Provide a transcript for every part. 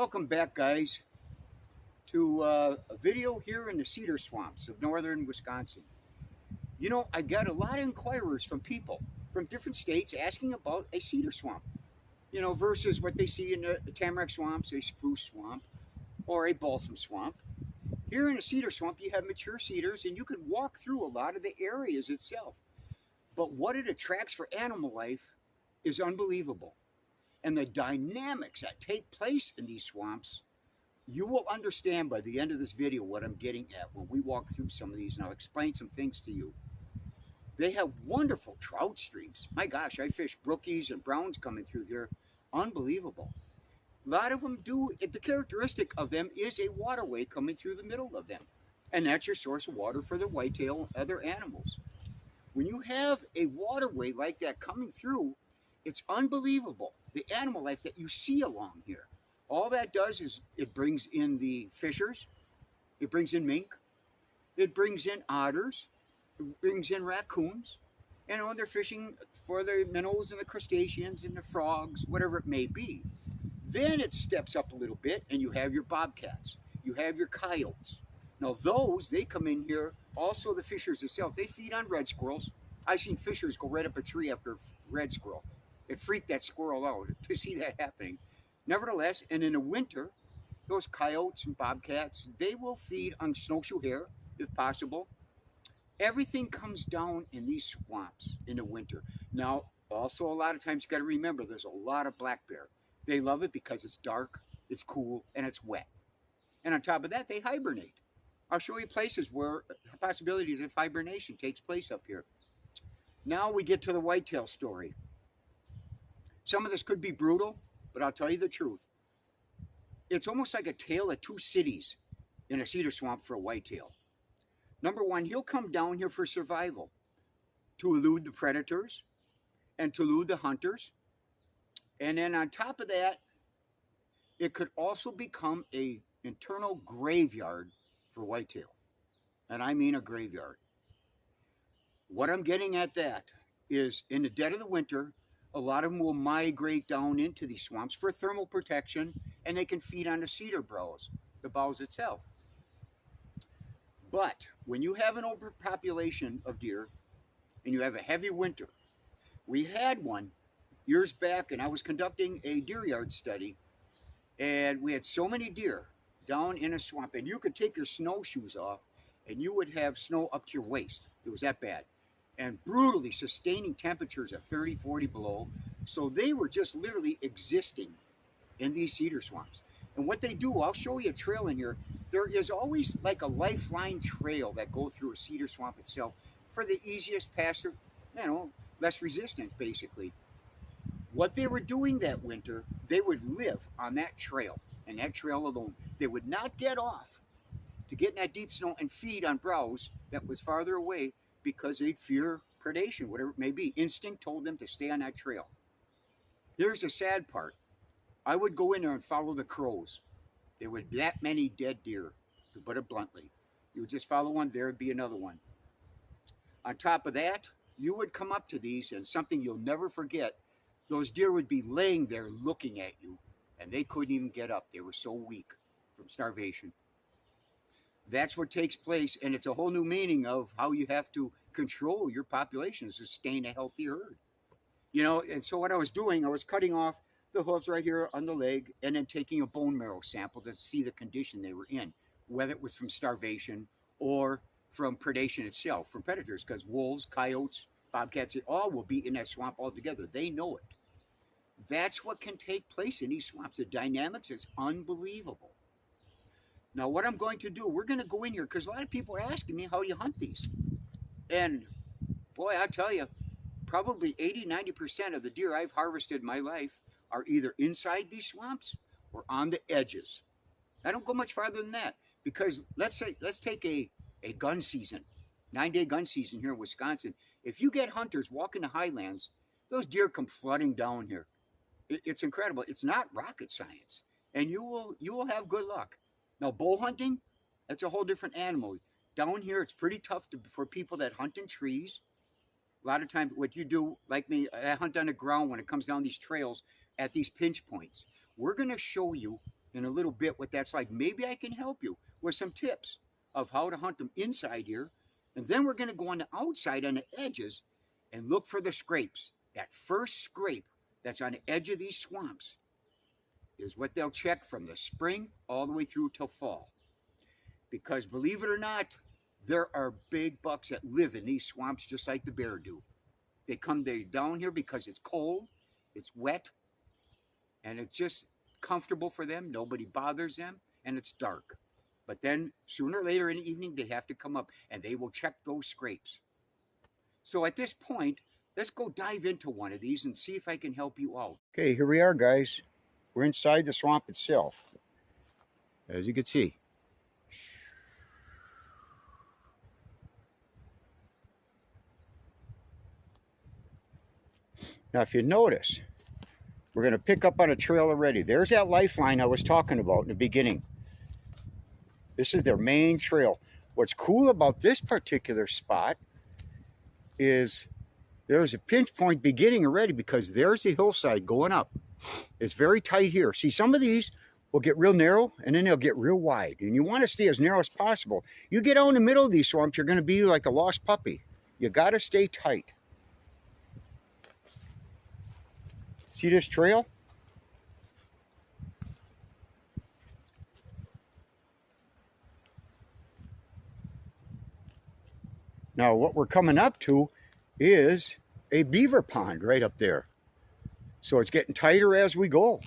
Welcome back, guys, to a video here in the Cedar Swamps of northern Wisconsin. You know, I got a lot of inquirers from people from different states asking about a cedar swamp, versus what they see in the tamarack swamps, a spruce swamp, or a balsam swamp. Here in a cedar swamp, you have mature cedars, and you can walk through a lot of the areas itself. But what it attracts for animal life is unbelievable. And the dynamics that take place in these swamps, you will understand by the end of this video what I'm getting at when we walk through some of these, and I'll explain some things to you. They have wonderful trout streams. My gosh, I fish brookies and browns coming through here. Unbelievable. A lot of them do. The characteristic of them is a waterway coming through the middle of them. And that's your source of water for the whitetail and other animals. When you have a waterway like that coming through, it's unbelievable, the animal life that you see along here. All that does is it brings in the fishers, it brings in mink, it brings in otters, it brings in raccoons, and when they're fishing for the minnows and the crustaceans and the frogs, whatever it may be. Then it steps up a little bit and you have your bobcats, you have your coyotes. Now those, they come in here, also the fishers themselves, they feed on red squirrels. I've seen fishers go right up a tree after a red squirrel. It freaked that squirrel out to see that happening. Nevertheless, and in the winter, those coyotes and bobcats, they will feed on snowshoe hare, if possible. Everything comes down in these swamps in the winter. Now, also a lot of times you got to remember there's a lot of black bear. They love it because it's dark, it's cool, and it's wet. And on top of that, they hibernate. I'll show you places where possibilities of hibernation takes place up here. Now we get to the whitetail story. Some of this could be brutal, but I'll tell you the truth. It's almost like a tale of two cities in a cedar swamp for a whitetail. Number one, he'll come down here for survival, to elude the predators and to elude the hunters. And then on top of that, it could also become an internal graveyard for whitetail. And I mean a graveyard. What I'm getting at that is in the dead of the winter, a lot of them will migrate down into these swamps for thermal protection, and they can feed on the cedar boughs, the boughs itself. But when you have an overpopulation of deer and you have a heavy winter, we had one years back, and I was conducting a deer yard study, and we had so many deer down in a swamp, and you could take your snowshoes off and you would have snow up to your waist. It was that bad. And brutally sustaining temperatures of 30, 40 below. So they were just literally existing in these cedar swamps. And what they do, I'll show you a trail in here. There is always like a lifeline trail that go through a cedar swamp itself for the easiest passer, less resistance basically. What they were doing that winter, they would live on that trail and that trail alone. They would not get off to get in that deep snow and feed on browse that was farther away, because they'd fear predation, whatever it may be. Instinct told them to stay on that trail. Here's the sad part. I would go in there and follow the crows. There were that many dead deer, to put it bluntly. You would just follow one, there would be another one. On top of that, you would come up to these, and something you'll never forget, those deer would be laying there looking at you, and they couldn't even get up. They were so weak from starvation. That's what takes place, and it's a whole new meaning of how you have to control your population to sustain a healthy herd. And so what I was doing, I was cutting off the hooves right here on the leg and then taking a bone marrow sample to see the condition they were in, whether it was from starvation or from predation itself, from predators, because wolves, coyotes, bobcats, it all will be in that swamp altogether. They know it. That's what can take place in these swamps. The dynamics is unbelievable. Now, what I'm going to do, we're going to go in here because a lot of people are asking me how you hunt these. And boy, I tell you, probably 80-90% of the deer I've harvested in my life are either inside these swamps or on the edges. I don't go much farther than that, because let's take a gun season, 9-day gun season here in Wisconsin. If you get hunters walking the highlands, those deer come flooding down here. It's incredible. It's not rocket science, and you will have good luck. Now, bow hunting, that's a whole different animal. Down here, it's pretty tough for people that hunt in trees. A lot of times, what you do, like me, I hunt on the ground when it comes down these trails at these pinch points. We're going to show you in a little bit what that's like. Maybe I can help you with some tips of how to hunt them inside here. And then we're going to go on the outside on the edges and look for the scrapes. That first scrape that's on the edge of these swamps is what they'll check from the spring all the way through till fall. Because believe it or not, there are big bucks that live in these swamps just like the bear do. They come down here because it's cold, it's wet, and it's just comfortable for them. Nobody bothers them, and it's dark. But then sooner or later in the evening, they have to come up and they will check those scrapes. So at this point, let's go dive into one of these and see if I can help you out. Okay, here we are, guys. We're inside the swamp itself, as you can see. Now, if you notice, we're going to pick up on a trail already. There's that lifeline I was talking about in the beginning. This is their main trail. What's cool about this particular spot is there's a pinch point beginning already because there's the hillside going up. It's very tight here. See, some of these will get real narrow and then they'll get real wide. And you want to stay as narrow as possible. You get out in the middle of these swamps, you're going to be like a lost puppy. You got to stay tight. See this trail? Now, what we're coming up to is a beaver pond right up there. So it's getting tighter as we go.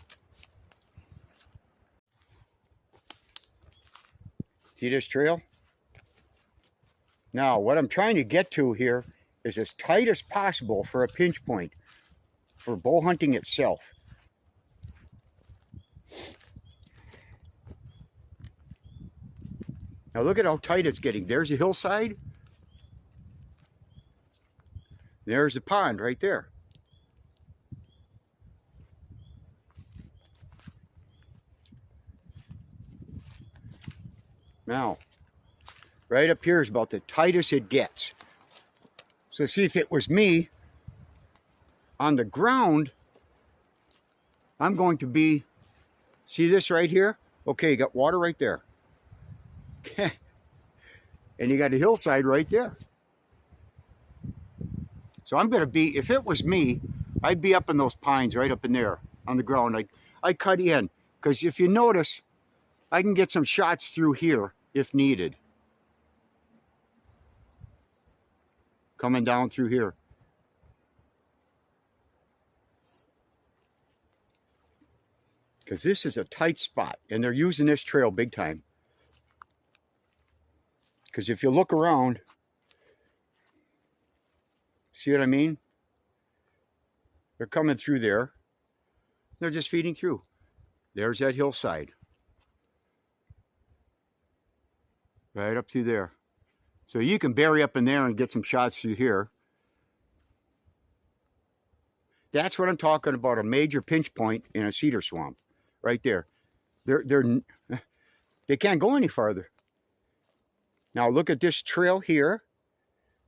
See this trail? Now, what I'm trying to get to here is as tight as possible for a pinch point for bow hunting itself. Now look at how tight it's getting. There's a hillside. There's the pond right there. Now, right up here is about the tightest it gets. So see, if it was me on the ground, I'm going to be, see this right here? Okay, you got water right there. And you got a hillside right there. So I'm going to be, if it was me, I'd be up in those pines right up in there on the ground. I'd cut in, because if you notice, I can get some shots through here if needed. Coming down through here. Because this is a tight spot, and they're using this trail big time. Because if you look around, see what I mean? They're coming through there. They're just feeding through. There's that hillside. Right up through there. So you can bury up in there and get some shots through here. That's what I'm talking about, a major pinch point in a cedar swamp. Right there. They can't go any farther. Now look at this trail here.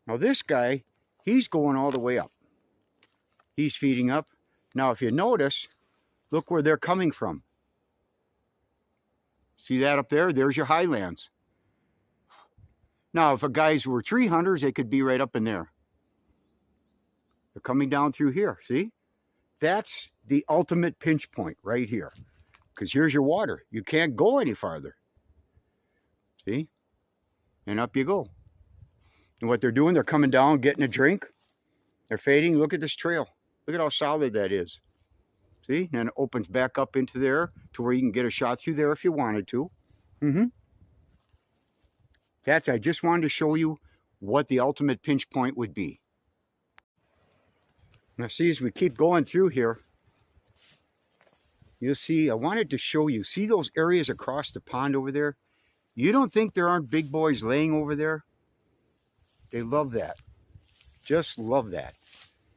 Now this guy, he's going all the way up. He's feeding up. Now if you notice, look where they're coming from. See that up there? There's your highlands. Now if a guys were tree hunters, they could be right up in there. They're coming down through here, see? That's the ultimate pinch point right here. Because here's your water. You can't go any farther. See? And up you go. And what they're doing, they're coming down, getting a drink. They're fading. Look at this trail. Look at how solid that is. See? And it opens back up into there to where you can get a shot through there if you wanted to. I just wanted to show you what the ultimate pinch point would be. Now see, as we keep going through here, you'll see, I wanted to show you, see those areas across the pond over there? You don't think there aren't big boys laying over there? They love that. Just love that.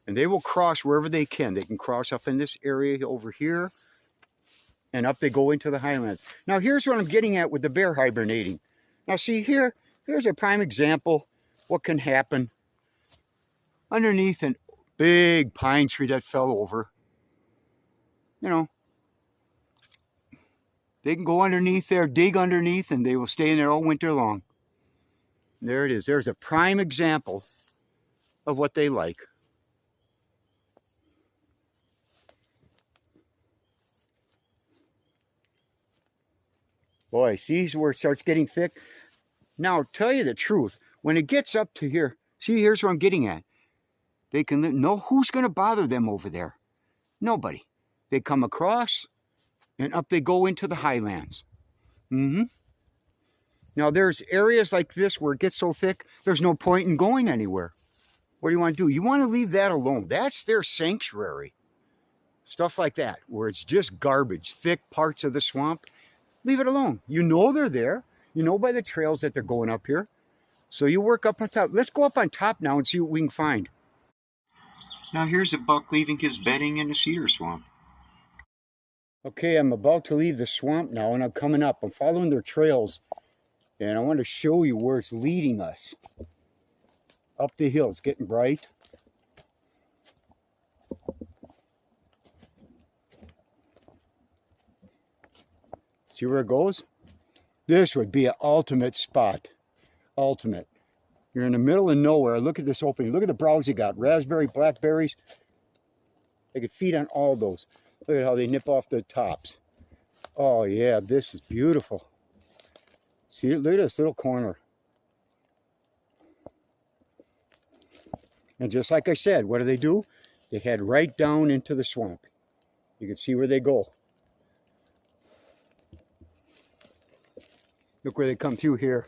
And they will cross wherever they can. They can cross up in this area over here, and up they go into the highlands. Now here's what I'm getting at with the bear hibernating. Now see here, here's a prime example what can happen underneath a big pine tree that fell over. You know, They can go underneath there, dig underneath, and they will stay in there all winter long. There it is. There's a prime example of what they like. Boy, see where it starts getting thick? Now, I'll tell you the truth. When it gets up to here, see, here's what I'm getting at. They can know who's going to bother them over there. Nobody. They come across, and up they go into the highlands. Now, there's areas like this where it gets so thick, there's no point in going anywhere. What do you want to do? You want to leave that alone. That's their sanctuary. Stuff like that, where it's just garbage, thick parts of the swamp. Leave it alone. You know they're there. You know by the trails that they're going up here. So you work up on top. Let's go up on top now and see what we can find. Now here's a buck leaving his bedding in the cedar swamp. Okay, I'm about to leave the swamp now, and I'm coming up. I'm following their trails, and I want to show you where it's leading us. Up the hill. It's getting bright. See where it goes? This would be an ultimate spot. Ultimate. You're in the middle of nowhere. Look at this opening. Look at the browse you got. Raspberry, blackberries. They could feed on all those. Look at how they nip off the tops. Oh yeah, this is beautiful. See, look at this little corner. And just like I said, what do? They head right down into the swamp. You can see where they go. Look where they come through here.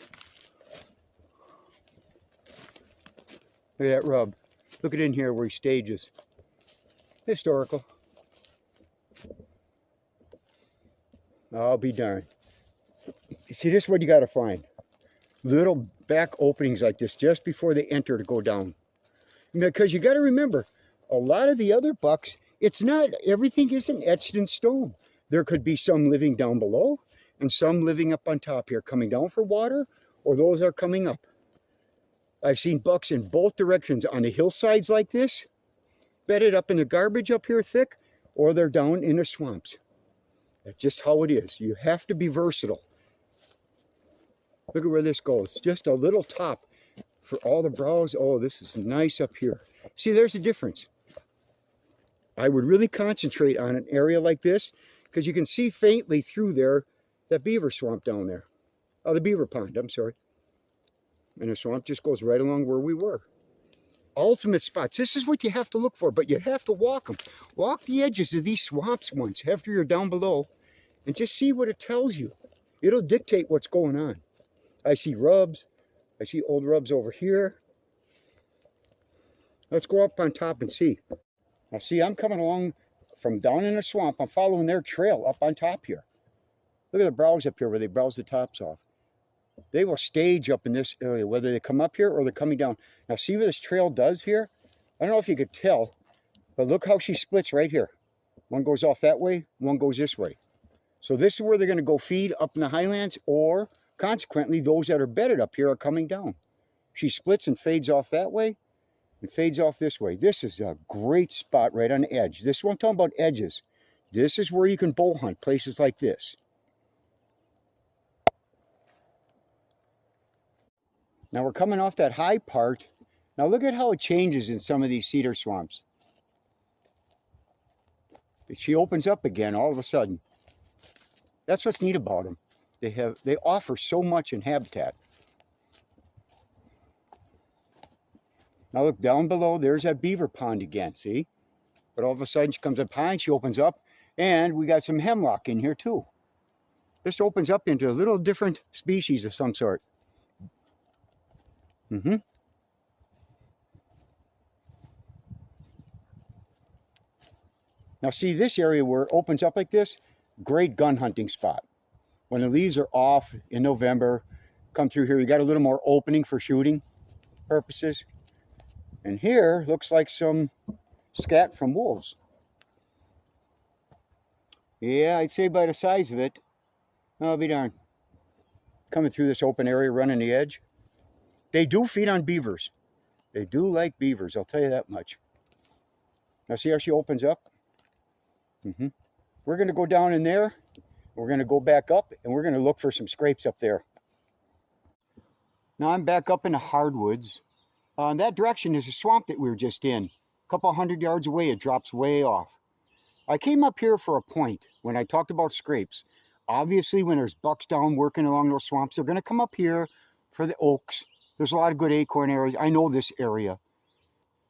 Look at that rub. Look at in here where he stages. Historical. I'll be darned. See, this is what you got to find. Little back openings like this just before they enter to go down. Because you got to remember, a lot of the other bucks, it's not, everything isn't etched in stone. There could be some living down below and some living up on top here, coming down for water, or those are coming up. I've seen bucks in both directions on the hillsides like this, bedded up in the garbage up here thick, or they're down in the swamps. That's just how it is. You have to be versatile. Look at where this goes. Just a little top for all the browse. Oh, this is nice up here. See, there's a difference. I would really concentrate on an area like this because you can see faintly through there that beaver swamp down there. Oh, the beaver pond, I'm sorry. And the swamp just goes right along where we were. Ultimate spots. This is what you have to look for, but you have to walk them. Walk the edges of these swamps once after you're down below and just see what it tells you. It'll dictate what's going on. I see rubs. I see old rubs over here. Let's go up on top and see. Now see, I'm coming along from down in the swamp. I'm following their trail up on top here. Look at the browse up here where they browse the tops off. They will stage up in this area, whether they come up here or they're coming down. Now see what this trail does here? I don't know if you could tell, but look how she splits right here. One goes off that way, one goes this way. So this is where they're going to go feed up in the highlands, or consequently, those that are bedded up here are coming down. She splits and fades off that way and fades off this way. This is a great spot right on the edge. This is what I'm talking about, edges. This is where you can bow hunt, places like this. Now we're coming off that high part. Now look at how it changes in some of these cedar swamps. She opens up again all of a sudden. That's what's neat about them. They offer so much in habitat. Now look down below, there's that beaver pond again, see? But all of a sudden she comes up high and she opens up, and we got some hemlock in here too. This opens up into a little different species of some sort. Now see this area where it opens up like this, great gun hunting spot. When the leaves are off in November, come through here, you got a little more opening for shooting purposes. And here looks like some scat from wolves. Yeah, I'd say by the size of it, I'll be darned. Coming through this open area, running the edge. They do feed on beavers. They do like beavers, I'll tell you that much. Now see how she opens up? We're going to go down in there We're going to go back up and we're going to look for some scrapes up there. Now I'm back up in the hardwoods. In that direction is a swamp that we were just in. A couple 100 yards away, it drops way off. I came up here for a point when I talked about scrapes. Obviously, when there's bucks down working along those swamps, they're going to come up here for the oaks. There's a lot of good acorn areas. I know this area.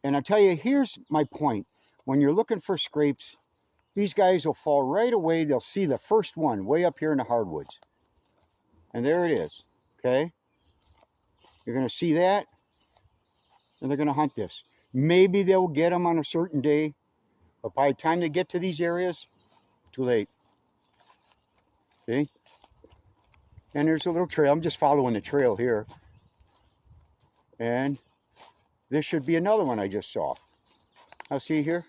And I tell you, here's my point. When you're looking for scrapes, these guys will fall right away. They'll see the first one way up here in the hardwoods. And there it is, okay? You're going to see that, and they're going to hunt this. Maybe they'll get them on a certain day, but by the time they get to these areas, too late. See? And there's a little trail. I'm just following the trail here. And this should be another one I just saw. Now see here?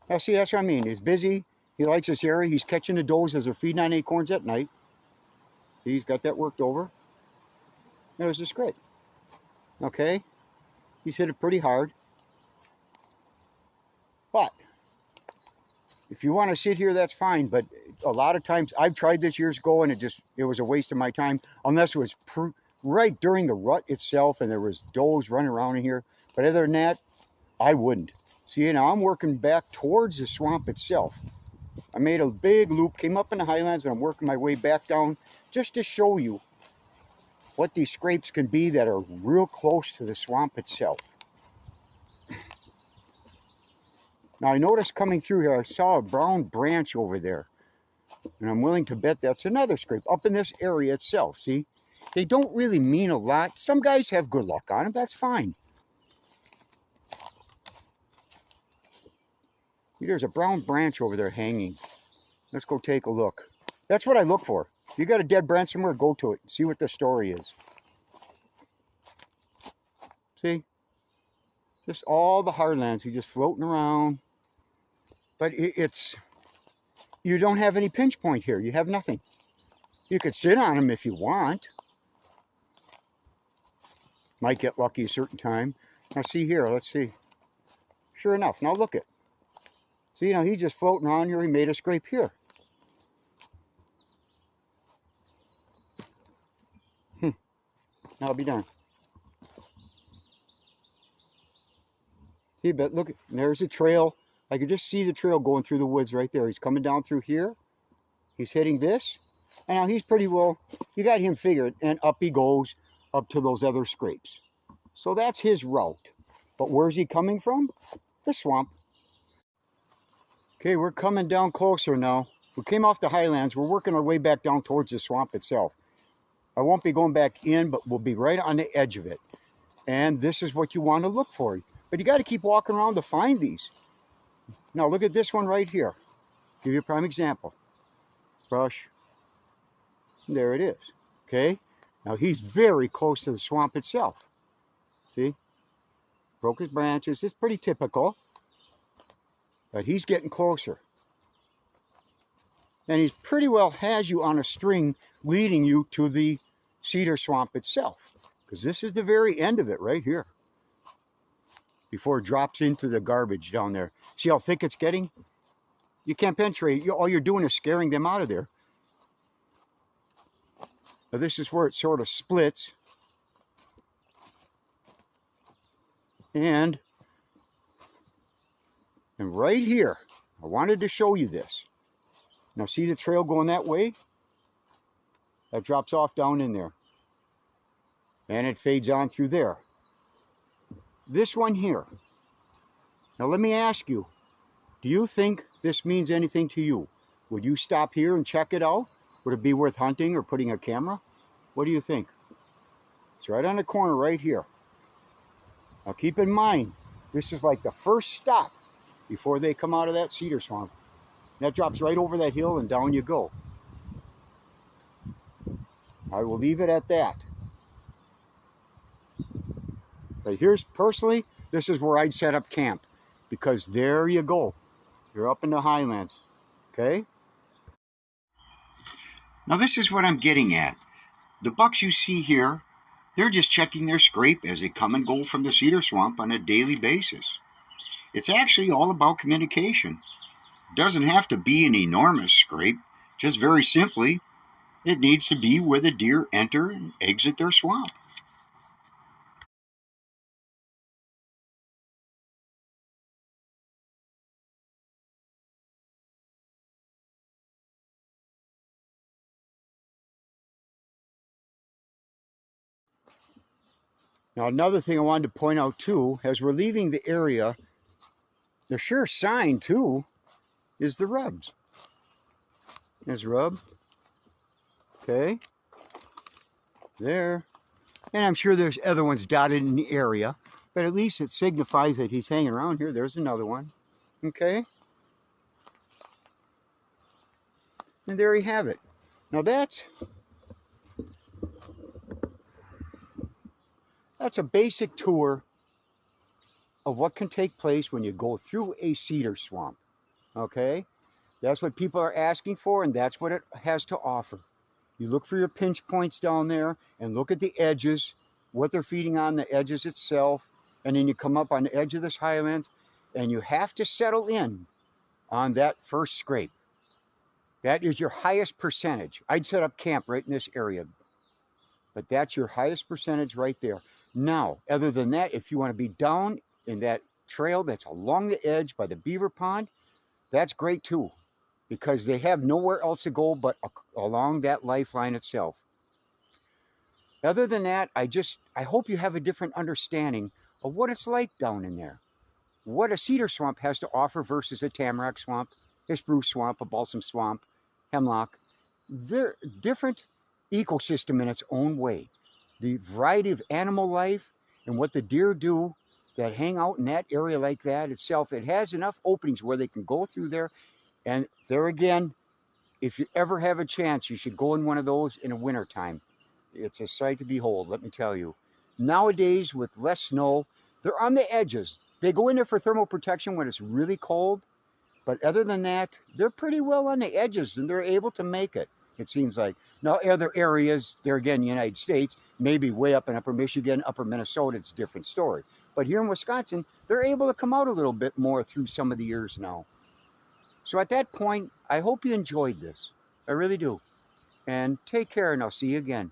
Now see, that's what I mean. He's busy. He likes this area. He's catching the does as they're feeding on acorns at night. He's got that worked over. There's the scrape. Okay? He's hit it pretty hard. But if you want to sit here, that's fine. But a lot of times, I've tried this years ago, and it was a waste of my time, unless it was right during the rut itself, and there was does running around in here. But other than that, I wouldn't. See, now I'm working back towards the swamp itself. I made a big loop, came up in the highlands, and I'm working my way back down just to show you what these scrapes can be that are real close to the swamp itself. Now I noticed coming through here, I saw a brown branch over there. And I'm willing to bet that's another scrape up in this area itself. See, they don't really mean a lot. Some guys have good luck on them, that's fine. There's a brown branch over there hanging. Let's go take a look. That's what I look for. If you got a dead branch somewhere, go to it. See what the story is. See? Just all the hardlands. He's just floating around. But you don't have any pinch point here. You have nothing. You could sit on them if you want. Might get lucky a certain time. Now see here, let's see. Sure enough, now look it. See, now he's just floating around here. He made a scrape here. I'll be done. See, but look, there's a trail. I could just see the trail going through the woods right there. He's coming down through here. He's hitting this. And now he's pretty well, you got him figured. And up he goes up to those other scrapes. So that's his route. But where's he coming from? The swamp. Okay, we're coming down closer now. We came off the highlands. We're working our way back down towards the swamp itself. I won't be going back in, but we'll be right on the edge of it. And this is what you want to look for. But you got to keep walking around to find these. Now look at this one right here. Give you a prime example. Brush. And there it is. Okay. Now he's very close to the swamp itself. See? Broke his branches. It's pretty typical. But he's getting closer. And he pretty well has you on a string leading you to the cedar swamp itself. Because this is the very end of it right here. Before it drops into the garbage down there. See how thick it's getting? You can't penetrate. All you're doing is scaring them out of there. Now this is where it sort of splits. And right here, I wanted to show you this. Now see the trail going that way? That drops off down in there. And it fades on through there. This one here. Now let me ask you, do you think this means anything to you? Would you stop here and check it out? Would it be worth hunting or putting a camera? What do you think? It's right on the corner right here. Now keep in mind, this is like the first stop before they come out of that cedar swamp. That drops right over that hill and down you go. I will leave it at that. But here's, personally, this is where I'd set up camp. Because there you go. You're up in the highlands. Okay? Now this is what I'm getting at. The bucks you see here, they're just checking their scrape as they come and go from the cedar swamp on a daily basis. It's actually all about communication. It doesn't have to be an enormous scrape. Just very simply, it needs to be where the deer enter and exit their swamp. Now, another thing I wanted to point out too, as we're leaving the area, the sure sign too is the rubs. There's rub. Okay. There. And I'm sure there's other ones dotted in the area, but at least it signifies that he's hanging around here. There's another one. Okay. And there you have it. Now that's a basic tour of what can take place when you go through a cedar swamp. Okay? That's what people are asking for, and that's what it has to offer. You look for your pinch points down there and look at the edges, what they're feeding on the edges itself, and then you come up on the edge of this highland, and you have to settle in on that first scrape. That is your highest percentage. I'd set up camp right in this area, but that's your highest percentage right there. Now, other than that, if you want to be down in that trail that's along the edge by the beaver pond, that's great too, because they have nowhere else to go but along that lifeline itself. Other than that, I hope you have a different understanding of what it's like down in there, what a cedar swamp has to offer versus a tamarack swamp, a spruce swamp, a balsam swamp, hemlock. They're different ecosystem in its own way. The variety of animal life and what the deer do that hang out in that area like that itself, it has enough openings where they can go through there. And there again, if you ever have a chance, you should go in one of those in the wintertime. It's a sight to behold, let me tell you. Nowadays, with less snow, they're on the edges. They go in there for thermal protection when it's really cold. But other than that, they're pretty well on the edges, and they're able to make it, it seems like. Now, other areas, there again, United States, maybe way up in upper Michigan, upper Minnesota, it's a different story. But here in Wisconsin, they're able to come out a little bit more through some of the years now. So at that point, I hope you enjoyed this. I really do. And take care, and I'll see you again.